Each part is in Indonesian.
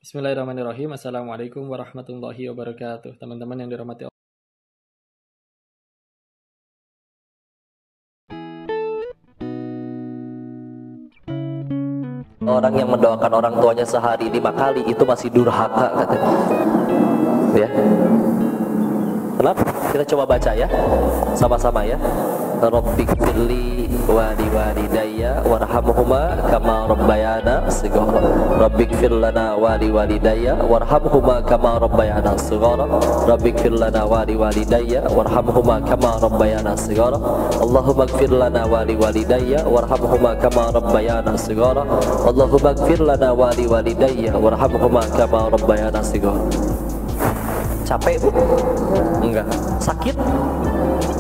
Bismillahirrahmanirrahim. Assalamualaikum warahmatullahi wabarakatuh. Teman-teman yang dirahmati Allah. Orang yang mendoakan orang tuanya sehari 5 kali itu masih durhaka katanya. Ya. Kenapa? Kita coba baca ya. Sama-sama ya. Rabbighfirli wa liwalidayya warhamhuma kama rabbayana shighara. Rabbighfir lana wa liwalidayya warhamhuma kama rabbayana shighara. Rabbighfir lana wa liwalidayya warhamhuma kama rabbayana shighara. Allahumma ighfir lana wa liwalidayya warhamhuma kama rabbayana shighara. Allahumma ighfir lana wa liwalidayya warhamhuma kama rabbayana shighara. Capek bu? Enggak. Sakit?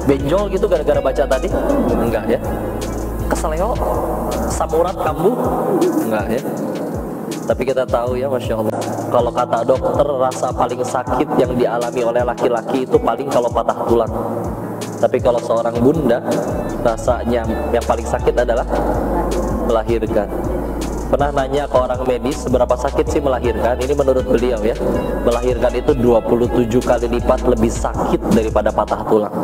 Benjol gitu gara-gara baca tadi? Enggak ya. Keseleo? Samurat kambuh? Enggak ya. Tapi kita tahu ya, Masya Allah, kalau kata dokter rasa paling sakit yang dialami oleh laki-laki itu paling kalau patah tulang. Tapi kalau seorang bunda, rasanya yang paling sakit adalah melahirkan. Pernah nanya ke orang medis seberapa sakit sih melahirkan. Ini menurut beliau ya, melahirkan itu 27 kali lipat lebih sakit daripada patah tulang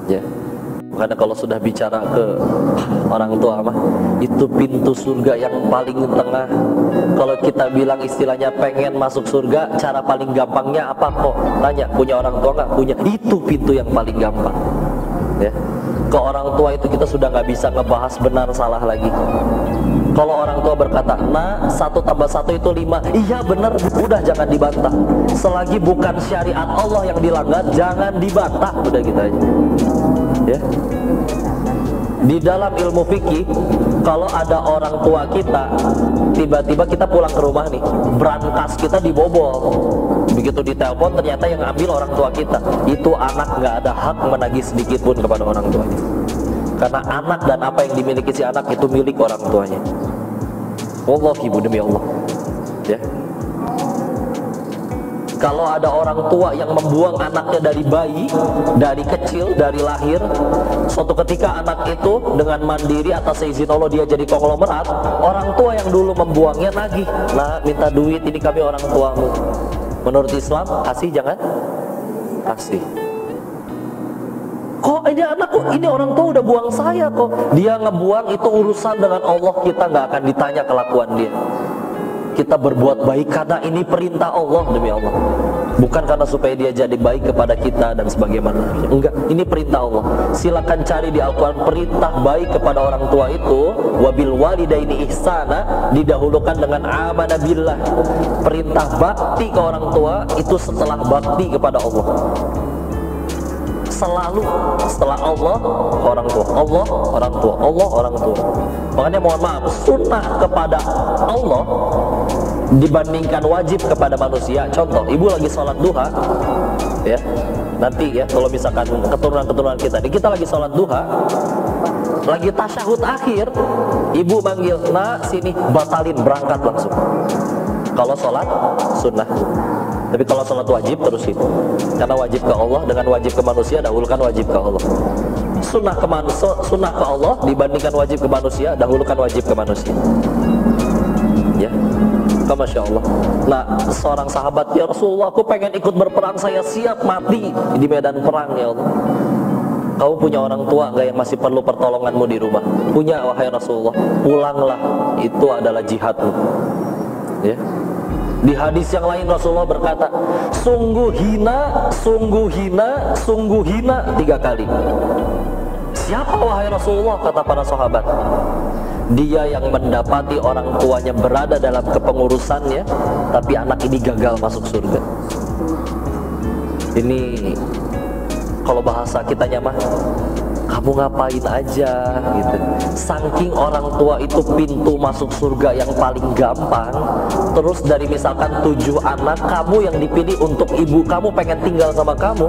ya. Karena kalau sudah bicara ke orang tua mah, itu pintu surga yang paling tengah. Kalau kita bilang istilahnya pengen masuk surga, cara paling gampangnya apa kok? Tanya, punya orang tua nggak? Punya. Itu pintu yang paling gampang ya. Ke orang tua itu kita sudah nggak bisa ngebahas benar salah lagi. Kalau orang tua berkata, nah 1 tambah 1 itu 5, iya benar, udah jangan dibantah. Selagi bukan syariat Allah yang dilanggar, jangan dibantah, udah gitu aja ya. Di dalam ilmu fikih, kalau ada orang tua kita, tiba-tiba kita pulang ke rumah nih, brankas kita dibobol. Begitu ditelepon ternyata yang ambil orang tua kita. Itu anak nggak ada hak menagih sedikit pun kepada orang tuanya. Karena anak dan apa yang dimiliki si anak itu milik orang tuanya. Wallahi ibu, demi Allah ya. Kalau ada orang tua yang membuang anaknya dari bayi, dari kecil, dari lahir, suatu ketika anak itu dengan mandiri atas izin Allah dia jadi konglomerat, orang tua yang dulu membuangnya nagih, nah minta duit, ini kami orang tuamu. Menurut Islam, kasih jangan? Kasih. Kok ini anakku, ini orang tua udah buang saya kok. Dia ngebuang, itu urusan dengan Allah, kita nggak akan ditanya kelakuan dia. Kita berbuat baik karena ini perintah Allah, demi Allah. Bukan karena supaya dia jadi baik kepada kita dan sebagaimana. Enggak, ini perintah Allah. Silakan cari di Al-Quran perintah baik kepada orang tua itu. Wabil walidaini ihsana didahulukan dengan amana billah. Perintah bakti ke orang tua itu setelah bakti kepada Allah. Selalu setelah Allah orang tua, Allah orang tua, Allah orang tua. Makanya mohon maaf, sunnah kepada Allah dibandingkan wajib kepada manusia. Contoh, ibu lagi sholat duha ya, nanti ya kalau misalkan keturunan kita lagi sholat duha, lagi tasyahud akhir, ibu manggil, nah sini, batalin, berangkat langsung. Kalau sholat sunnah. Tapi kalau sholat wajib terusin. Karena wajib ke Allah dengan wajib ke manusia, dahulukan wajib ke Allah. Sunnah ke Allah dibandingkan wajib ke manusia, dahulukan wajib ke manusia. Ya, Masya Allah. Nah, seorang sahabat, ya Rasulullah, aku pengen ikut berperang, saya siap mati di medan perang ya Allah. Kau punya orang tua enggak yang masih perlu pertolonganmu di rumah? Punya, wahai Rasulullah. Pulanglah, itu adalah jihadmu. Ya. Di hadis yang lain Rasulullah berkata, sungguh hina, sungguh hina, sungguh hina 3 kali. Siapa wahai Rasulullah? Kata para sahabat, dia yang mendapati orang tuanya berada dalam kepengurusannya, tapi anak ini gagal masuk surga. Ini kalau bahasa kitanya mah, kamu ngapain aja gitu. Saking orang tua itu pintu masuk surga yang paling gampang. Terus dari misalkan 7 anak, kamu yang dipilih untuk ibu kamu pengen tinggal sama kamu.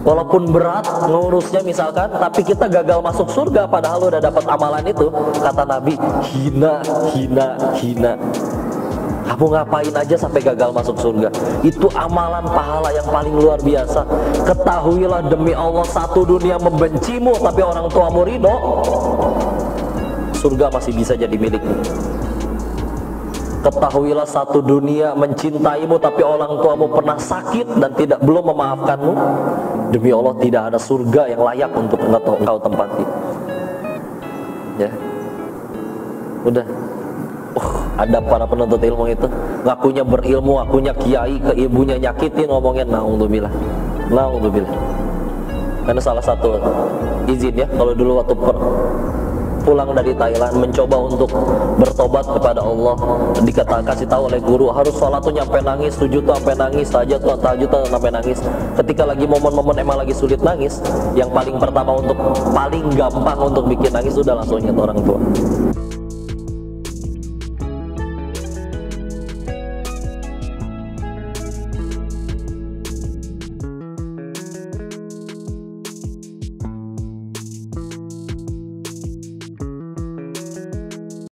Walaupun berat ngurusnya misalkan, tapi kita gagal masuk surga padahal udah dapat amalan itu. Kata Nabi, hina, hina, hina. Kamu ngapain aja sampai gagal masuk surga? Itu amalan pahala yang paling luar biasa. Ketahuilah demi Allah, satu dunia membencimu tapi orang tuamu ridho, surga masih bisa jadi milikmu. ketahuilah satu dunia mencintaimu tapi orang tuamu pernah sakit dan belum memaafkanmu. Demi Allah tidak ada surga yang layak untuk engkau tempati. Ya, udah. Ada para penuntut ilmu itu ngakunya berilmu, ngakunya kiai, ke ibunya nyakitin, ngomongin naudzubillah. Karena salah satu izin ya, kalau dulu waktu pulang dari Thailand mencoba untuk bertobat kepada Allah, kasih tahu oleh guru harus sholat tuh nyampe nangis, sujud tuh sampai nangis, tahajud tuh sampai nangis. Ketika lagi momen-momen emang lagi sulit nangis, yang paling pertama paling gampang untuk bikin nangis udah langsung ingat orang tua.